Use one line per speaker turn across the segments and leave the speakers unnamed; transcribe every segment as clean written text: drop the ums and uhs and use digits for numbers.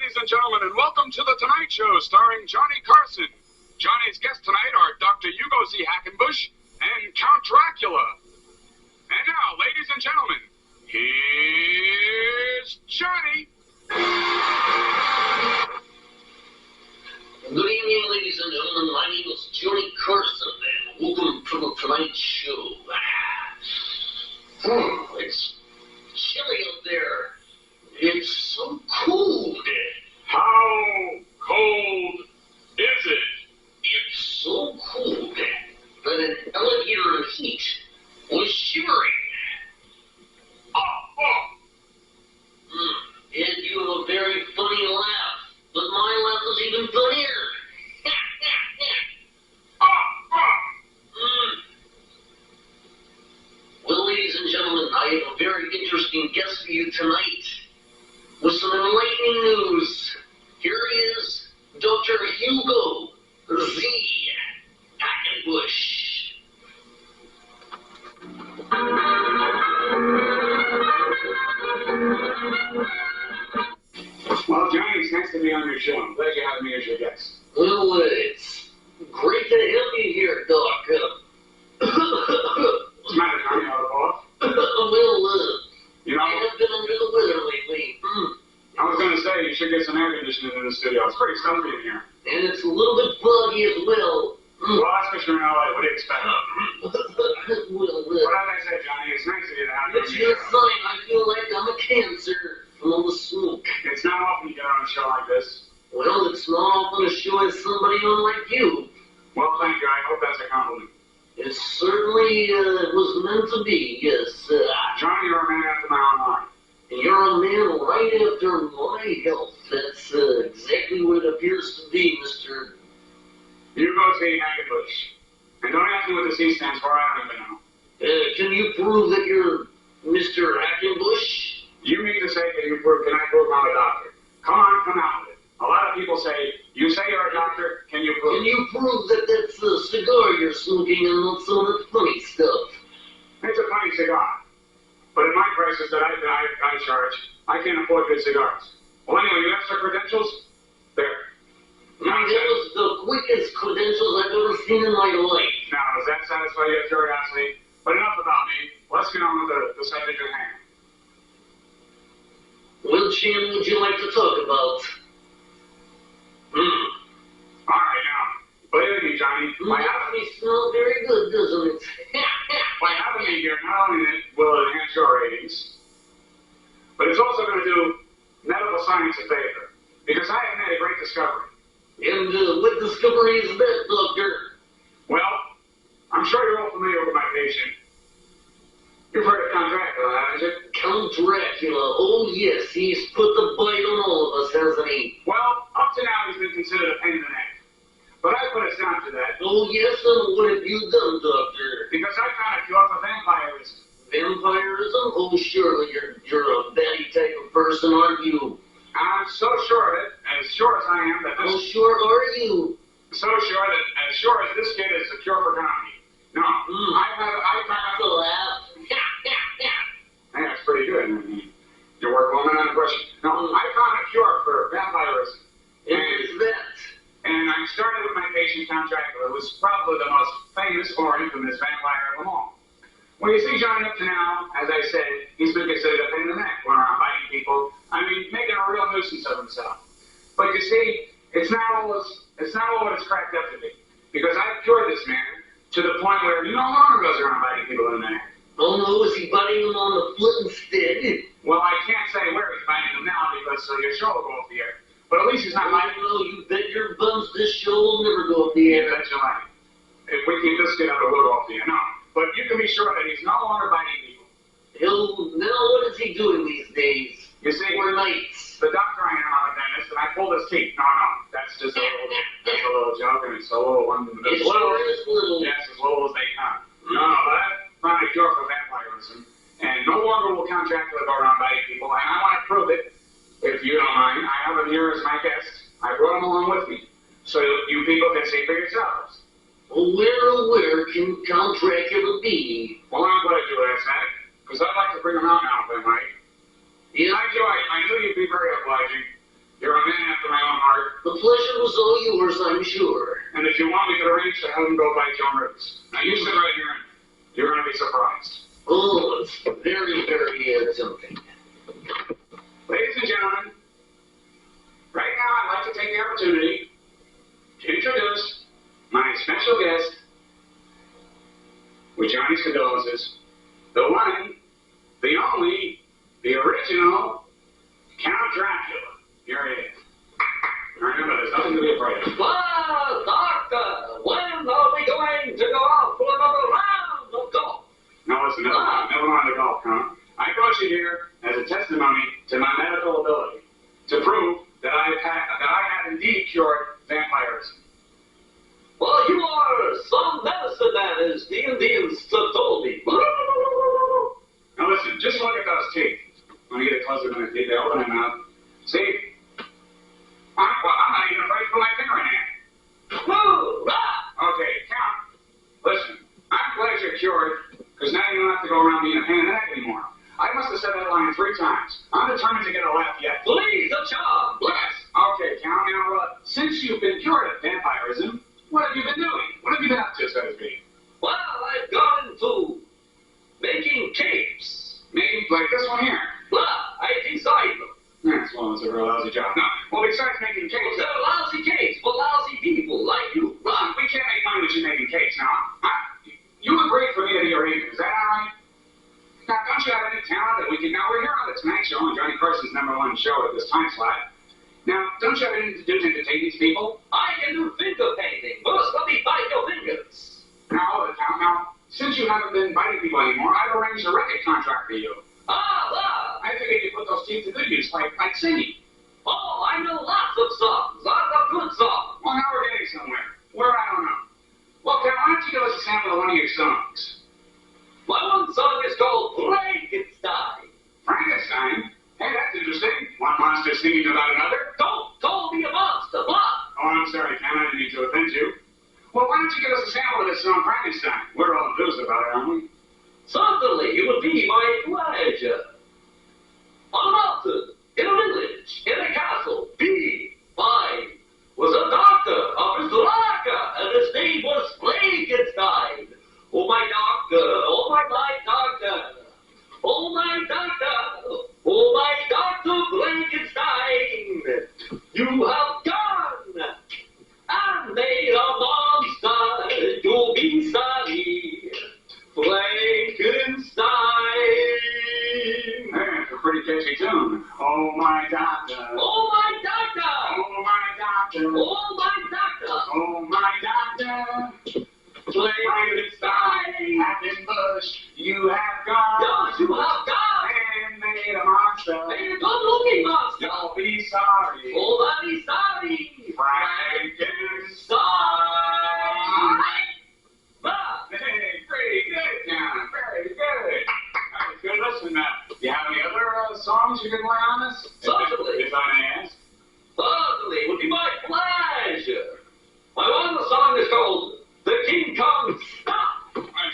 ladies and gentlemen, and welcome to The Tonight Show starring Johnny Carson. Johnny's guests tonight are Dr. Hugo Z. Hackenbush and Count Dracula. And now, ladies and gentlemen, here's Johnny.
Good evening, ladies and gentlemen. My name is Johnny Carson, and welcome to The Tonight Show. It's chilly out there. It's so cold.
How cold is it?
It's so cold that an elevator of heat was shivering. And you have a very funny laugh, but my laugh is even funnier. Well, ladies and gentlemen, I have a very interesting guest for you tonight with some enlightening news. Here he is, Dr. Hugo Z. Hackenbush.
Well, Johnny, it's nice to be on your show. I'm glad you have me as your guest.
Well, it's great to have you here, Doc.
What's the matter, Johnny? Out of off?
You know, I have been under the weather lately.
I was going to say, you should get some air conditioning in the studio. It's pretty stuffy in here.
And it's a little bit foggy as well.
Well, that's because you're in LA. What do you expect?
Well,
But as I said, Johnny, it's nice of you to have me on
it's
your
your
show.
sign. I feel like I'm a cancer from all the smoke.
It's not often you get on a show like this.
Well, it's not often a show as somebody on like you.
Well, thank you. I hope that's a compliment.
It certainly was meant to be, yes.
Johnny, you're a man after my own heart.
And you're a man right after my health. That's exactly what it appears to be, Mr.
Hugo Z. Hackenbush. And don't ask me what the C stands for. I don't even know.
Can you prove that you're Mr. Hackenbush?
You mean to say, can I prove I'm a doctor? Come on, come out with it. A lot of people say, you say you're a doctor, can you prove
Can you prove that that's a cigar you're smoking and not some of that funny stuff?
It's a funny cigar. But at my prices that I charge, I can't afford good cigars. Well, anyway, you have some credentials? There.
That was the quickest credentials I've ever seen in my life.
Now, does that satisfy your curiosity? But enough about me. Let's get on with the subject at hand.
Which hand would you like to talk about?
All right, now, believe me, Johnny, by having
me smell very good, doesn't it?
by having me here, not only will it enhance your ratings, but it's also going to do medical science a favor. Because I have made a great discovery.
And what discovery is that, Doctor?
Well, I'm sure you're all familiar with my patient. You've heard of Count Dracula, haven't you?
Count Dracula. Oh, yes. He's put the bite on all of us, hasn't he?
Well, up to now, he's been considered a pain in the neck. But I put a stop to that.
Oh, yes, and what have you done, Doctor?
Because I found a cure for vampirism.
Vampirism? Oh, surely you're a batty type of person, aren't you?
I'm so sure of it, as sure as I am that this...
How sure are you?
So sure that as sure as this kid is a cure for comedy. No, I found
to laugh.
Hey, that's pretty good. You work woman on a question. No, I found a cure for vampirism.
And what is that?
And I started with my patient, Count Dracula, who was probably the most famous or infamous vampire of them all. Well, you see, Johnny, up to now, as I said, he's been considered a pain in the neck, going around biting people. I mean, making a real nuisance of himself. But you see, it's not all what it's cracked up to be. Because I've cured this man to the point where he no longer goes around biting people in the neck.
Oh no, is he biting them on the foot instead?
Well, I can't say where he's biting them now because your show will go off the air. But at least he's not biting them.
No, you bet your buns this show will never go off the air.
You bet your life. If we keep this kid up, it will go off the air. No. But you can be sure that he's no longer biting people.
Now what is he doing these days?
You see,
or nights?
The doctor I am, I'm a dentist, and I pulled his teeth. No, that's just a little joke, and it's a little one.
It sure is little.
Yes, as little as they come. No, but I found a cure for vampirism, and no longer will Count Dracula go around biting people, and I want to prove it. If you don't mind, I have him here as my guest. I brought him along with me, so you people can see for yourselves.
Well, where can Count Dracula be?
Well, I'm glad you asked that, because I'd like to bring him out now, if I might.
Yeah.
I knew you'd be very obliging. You're a man
all yours, I'm sure.
And if you want, we could arrange to have him go bite your ribs. Now, you sit right here, and you're going to be surprised.
Oh, it's very, very tempting.
Ladies and gentlemen, right now I'd like to take the opportunity to introduce my special guest, with Johnny's condolences, the one, the only, the original Count Dracula. Here he is. Remember, there's nothing to be afraid of.
Well, Doctor, when are we going to go out for another round of golf?
No, listen, never mind the golf, Count. I brought you here as a testimony to my medical ability to prove that I had indeed cured vampirism.
Well, you are some medicine man, as the Indians told me.
Now listen, just look at those teeth. When you get closer to my teeth, they open their mouth. See? I'm not even afraid to put my finger in there. Okay, Count. Listen, I'm glad you're cured, because now you don't have to go around being a pain in the neck anymore. I must have said that line 3 times. I'm determined to get a laugh yet.
Please, a charm.
Yes. Okay, Count. Now, since you've been cured of vampirism, what have you been doing? What have you been up to, so to speak?
Well, I've gone into making capes.
Maybe like this one here.
Well, I designed them.
Yes, well, it's a real lousy job. No. Well, besides making cakes,
They're lousy capes for lousy people like you.
listen, we can't make money with you making cakes. Now, you agreed for me to be your agent. Is that all right? Now, don't you have any talent that we can... Now, we're here on the Tonight Show on Johnny Carson's #1 show at this time slot. Now, don't you have anything to do to entertain these people?
I can do finger painting. First, let me bite your fingers.
Now, since you haven't been biting people anymore, I've arranged a record contract for you. I figured you put those teeth to good use, like singing.
Oh, I know lots of songs. Lots of good songs.
Well, now we're getting somewhere. Where, I don't know. Well, Cal, why don't you give us a sample of one of your songs?
My one song is called Frankenstein.
Frankenstein? Hey, that's interesting. One monster singing about another?
Don't call me a monster, what?
Oh, I'm sorry, Cal, I didn't mean to offend you. Well, why don't you give us a sample of this song, Frankenstein? We're all enthused about it, aren't we?
Certainly, it would be my pleasure. On a mountain, in a village, in a castle, B5 was a doctor of his Dracula, and his name was Frankenstein. Oh, my doctor, oh, my doctor, oh, my doctor, oh, my Dr. Frankenstein, you have gone and made a monster, you'll be sorry, Frankenstein.
Hey, it's a pretty catchy tune. Oh, my doctor.
Oh, my doctor,
Oh, my doctor.
oh, my doctor,
Oh, my doctor.
Frankenstein.
Hackenbush, you have gone.
Yes, you have gone
And made a monster.
made a good-looking monster.
Don't be sorry.
Oh, very sorry,
Frankenstein.
Ah,
Hey, pretty good, John. Very good. That was good. Listen, do you have any other songs you can lay on us?
Certainly.
If I may ask.
certainly, it would be my pleasure. My one song is called The King Kong Stop.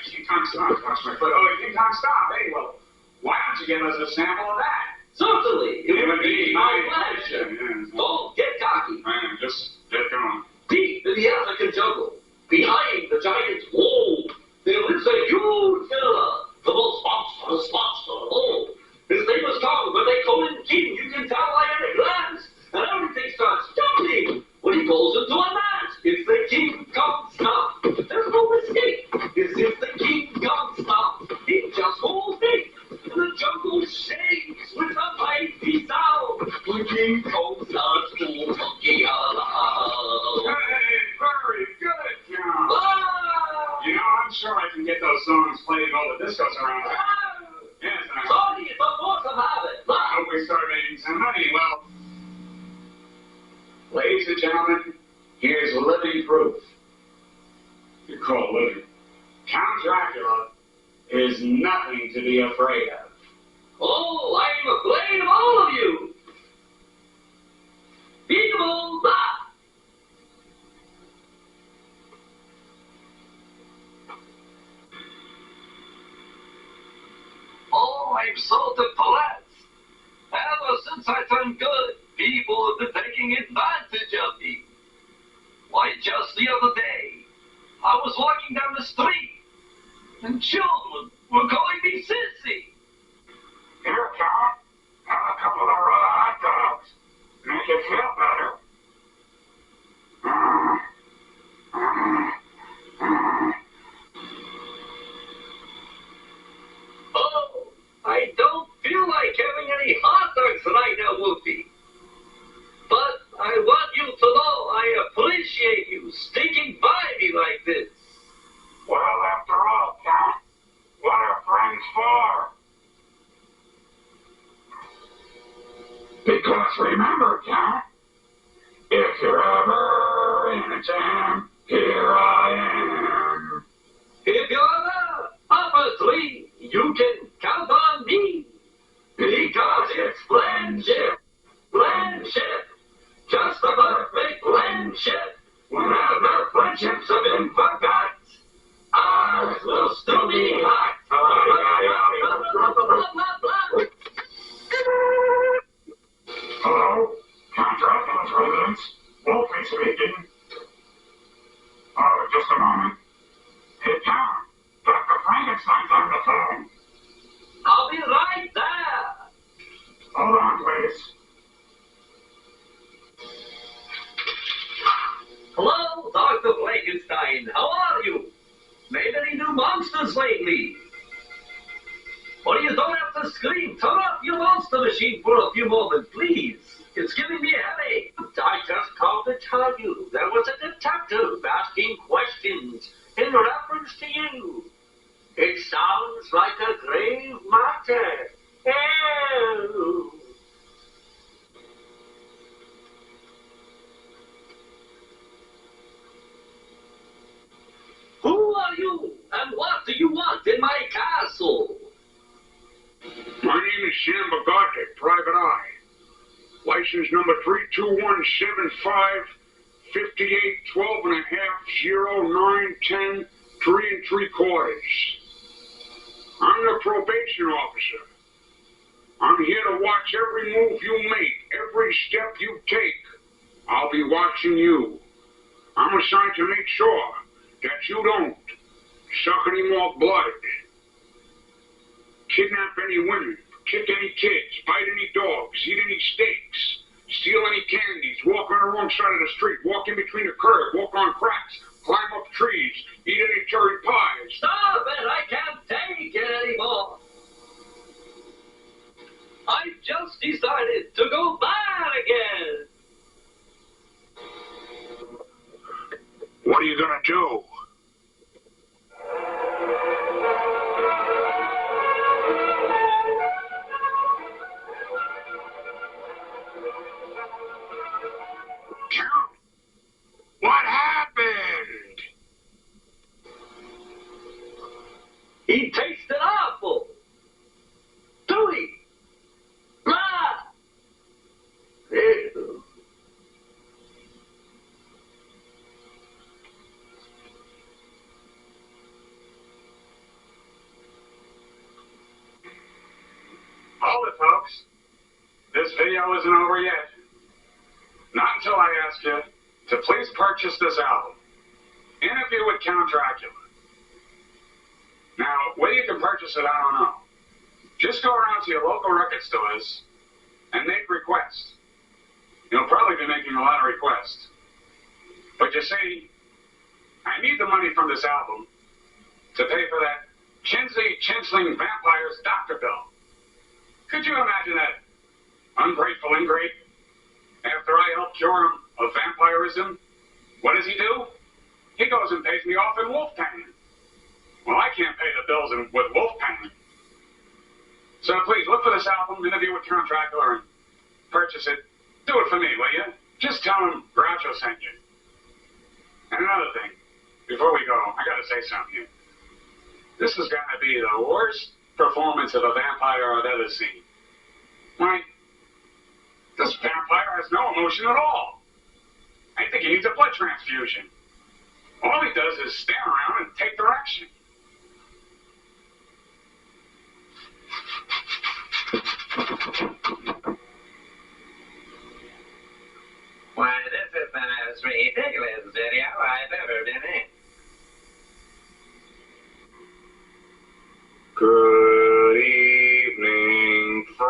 King Kong Stop. Watch my foot. Oh, King Kong Stop. Hey, well, why don't you give us a sample of that?
Certainly, it would be my
pleasure.
pleasure.
Yes.
Don't get cocky.
Man, just get going.
Deep in the African jungle, behind the giant wall, there lives a huge gorilla, the most monstrous monster of all. His name is Kong, but they call him King. You can tell by every glance, and everything starts jumping when he goes into a dance. It's the King Kong Stop. There's no mistake. This is the King Kong Stop. It just won't think. The jungle shakes with a mighty sound. The King Kong starts to monkey around.
Hey, very good, John.
Ah!
You know, I'm sure I can get those songs played in all the discos around here.
Ah!
Yes, and I
Sorry, it's a force of habit.
hope we start making some money. Well, ladies and gentlemen, here's living proof. You call living. Count Dracula is nothing to be afraid of.
Oh, I'm afraid of all of you. Peekaboo, bye. Oh, I'm so depressed. Ever since I turned good, people have been taking advantage of me. Why, just the other day, I was walking down the street, and children were calling me sissy.
Here, Count. Have a couple of raw hot dogs. Make you feel better.
Oh, I don't feel like having any hot dogs right now, Wolfie. But I want you to know I appreciate you sticking by me like this.
Well, after all, Count, what are friends for? Because remember, Count, if you're ever in a jam, here I am.
If you're up a tree, you can count on me. Because it's friendship. Friendship. Just a perfect friendship. Whenever friendships have been forgot, ours will still be hot.
Hello? Count Dracula's residence. Wolfie speaking. Oh, just a moment. Hey, Count. Dr. Frankenstein's on the phone.
I'll be right there.
Hold on, please.
Hello, Dr. Frankenstein. How are you? Made any new monsters lately? Well, you don't have to scream. Turn off your monster machine for a few moments, please. It's giving me a headache. I just called to tell you there was a detective asking questions in reference to you. It sounds like a grave matter. Oh. Who are you, and what do you want in my castle?
My name is Sam Bogart, Private Eye. License number 32175 58 12 and a half 09 10 3 3/4. I'm the probation officer. I'm here to watch every move you make, every step you take. I'll be watching you. I'm assigned to make sure that you don't suck any more blood, kidnap any women, kick any kids, bite any dogs, eat any steaks, steal any candies, walk on the wrong side of the street, walk in between the curb, walk on cracks, climb up trees, eat any cherry pies.
Stop it! I can't take it anymore. I've just decided to go bad again.
What are you gonna do? Count, what happened?
He tasted awful. Tootie. Blah. Ew.
Hold it, folks. This video isn't over yet. Not until I ask you to please purchase this album, Interview with Count Dracula. Now, where you can purchase it, I don't know. Just go around to your local record stores and make requests. You'll probably be making a lot of requests. But you see, I need the money from this album to pay for that Chinsling vampire's doctor bill. Could you imagine that ungrateful ingrate? After I help cure him of vampirism, what does he do? He goes and pays me off in wolf payment. Well, I can't pay the bills with wolf payment. So please, look for this album, Interview with Count Dracula, and purchase it. Do it for me, will you? Just tell him Groucho sent you. And another thing, before we go, I gotta say something here. This is gonna be the worst performance of a vampire I've ever seen. Why? This vampire has no emotion at all. I think he needs a blood transfusion. All he does is stare around and take direction.
Why, this has been a
most ridiculous video I've ever been in.
Good evening, friends.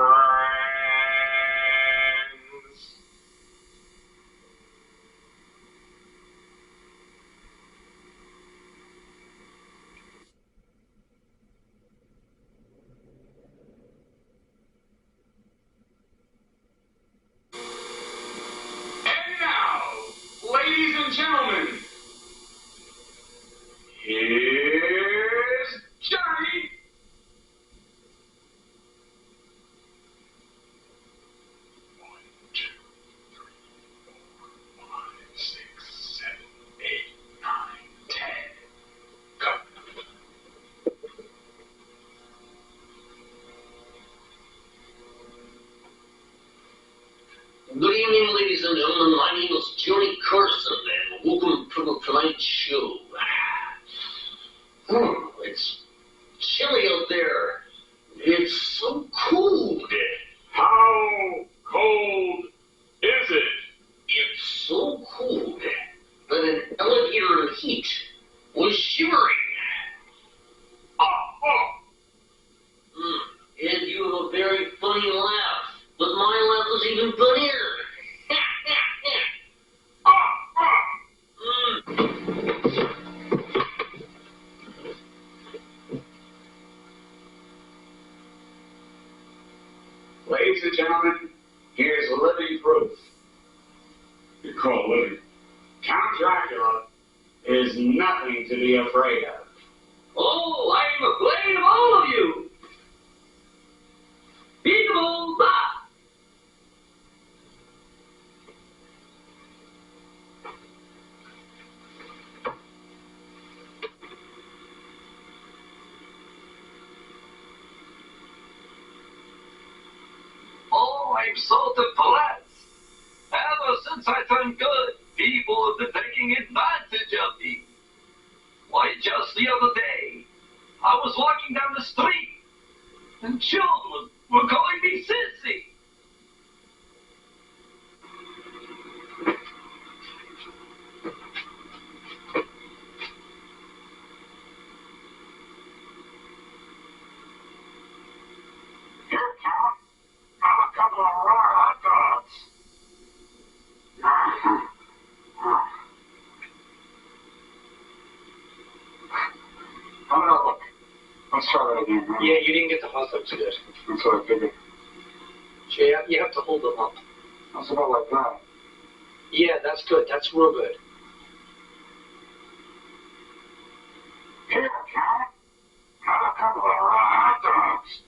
And now, ladies and gentlemen, here's Johnny.
Good evening, ladies and gentlemen. My name is Johnny Carson, and welcome to tonight's show. It's chilly out there. It's so cold.
How cold is it?
It's so cold that an elevator in heat was shivering. And you have a very funny laugh, but my laugh was even funnier.
Ladies and gentlemen, here's living proof. You call living. Count Dracula is nothing to be afraid of.
Oh, I'm afraid of all of you. Peekaboo, blah. Oh, I'm so depressed. Ever since I turned good, people have been taking advantage of me. Why, just the other day, I was walking down the street, and children were calling me sissy.
Here, Count. Have a couple of raw hot dogs. Oh, no, look. Let's try that again.
Yeah, you didn't get the hot dogs good.
That's what I figured.
So you have to hold them up.
That's about like that.
Yeah, that's good. That's real good.
Here, Count. Have a couple of raw hot dogs.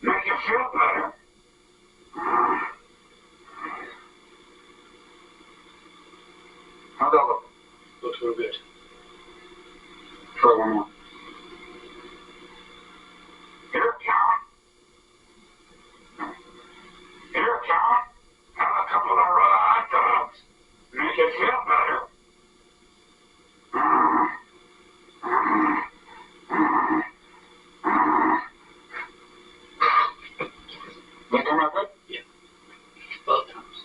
Make you feel better. How'd that look?
Looks real good.
Try one more. Here, Count. Here, Count. Have a couple of raw hot dogs. Make you feel better. They come out good?
Yeah. Both times.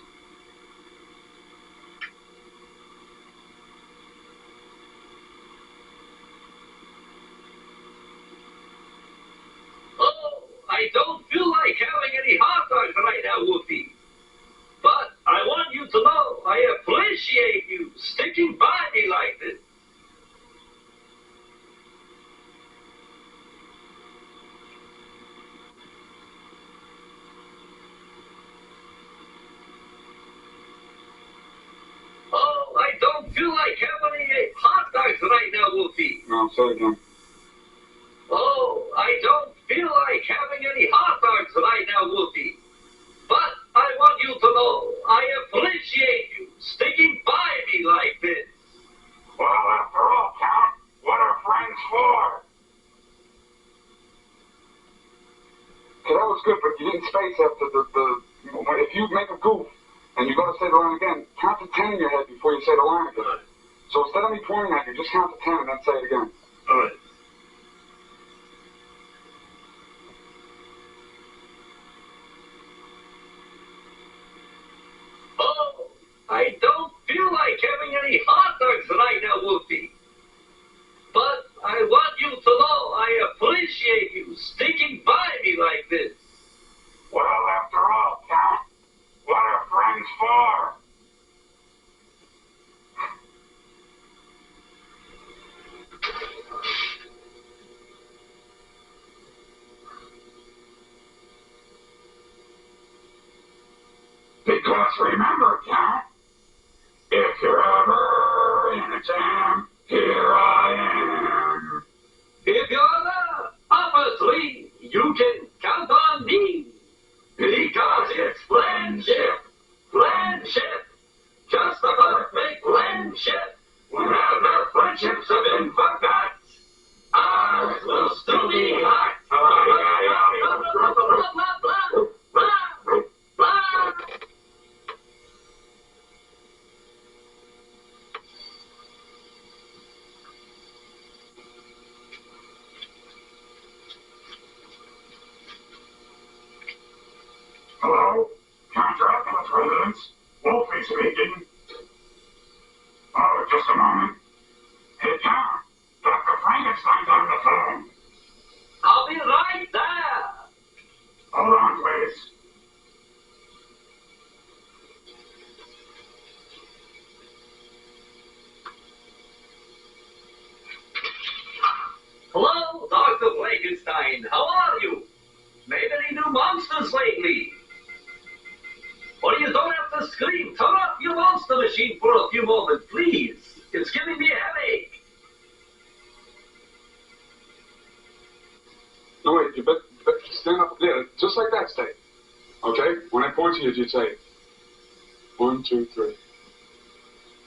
Oh, I don't feel like having any hot dogs right now, Wolfie. But I want you to know I appreciate you sticking by me like this. Oh, I don't feel like having any hot dogs right now, Wolfie.
No, say it again.
Oh, I don't feel like having any hot dogs right now, Wolfie. But I want you to know I appreciate you sticking by me like this.
Well, after all, Count, what are friends for? Okay, that was good, but you didn't space after if you make a goof and you go to say the line again, count to 10 in your head before you say the line again.
Right.
So instead of me pointing at you, just count to 10 and then say it again.
All right.
Oh, I don't feel like having
for? Because remember, Count, if you're ever in a jam, here I am.
If you're up a tree, you can count on me. Because it's friendship. Friendship. Just a perfect friendship. Whenever friendships have been forgot, ours will still be hot.
Hello? Count Dracula's residence? Wolfie speaking. Oh, just a moment. Hey, Count. Dr. Frankenstein's on the phone.
I'll be right there.
Hold on, please.
Hello, Dr. Frankenstein. How are you? Made any new monsters lately? Or you don't have to scream. Turn off your monster machine for a few moments, please. It's giving me a headache.
No, wait, you better stand up there, just like that, stay. Okay? When I point to you, you say, 1, 2, 3.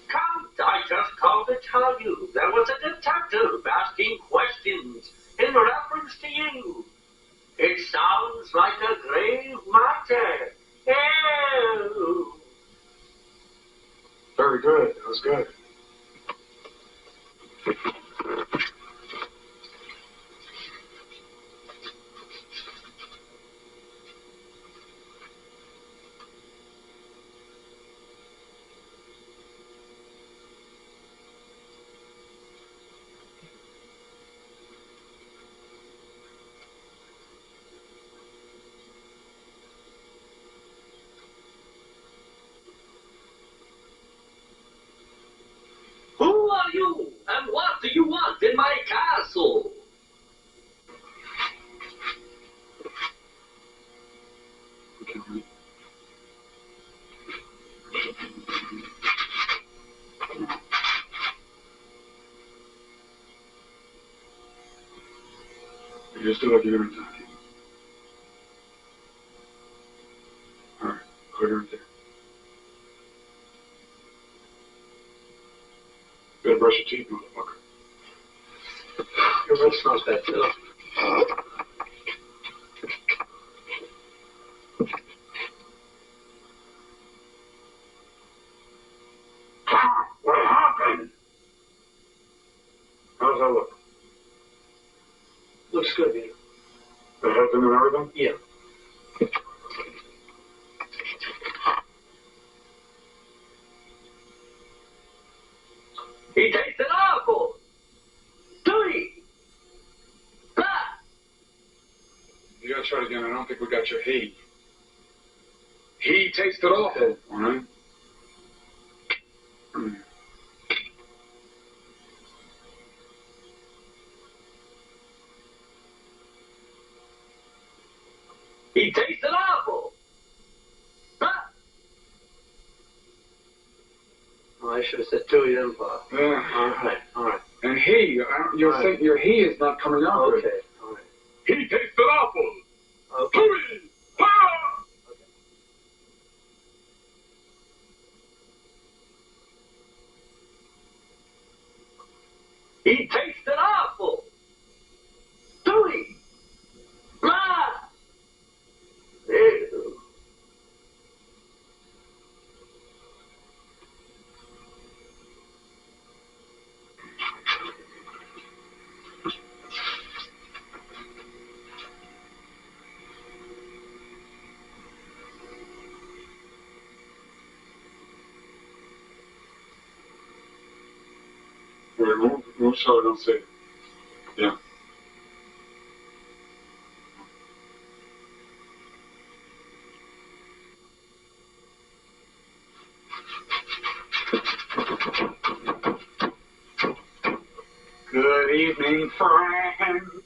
Count, I just called to tell you there was a detective asking questions in reference to you. It sounds like a grave matter. Oh.
Very good, that was good.
Who are you? And what do you want in my castle?
Okay. You just do like you're gonna be talking. Alright, put her right there. You gotta brush your teeth, motherfucker.
Your breath smells bad too.
What happened?
How's that look?
Looks good, Peter.
The head's in and everything?
Yeah.
He tasted awful. Do he? Ah!
You gotta try it again. I don't think we got your he. He tasted awful, alright?
He tasted awful. Ah!
Oh, I should have said Dewey then, Bob.
Yeah.
All right.
And he, you're saying your he is not coming out good.
Okay, all right.
He tasted awful.
Okay.
Hurry! Ah!
He tasted awful. Do he? Ah! Ew.
Wait, move so I don't see it. Yeah.
Good evening, friends.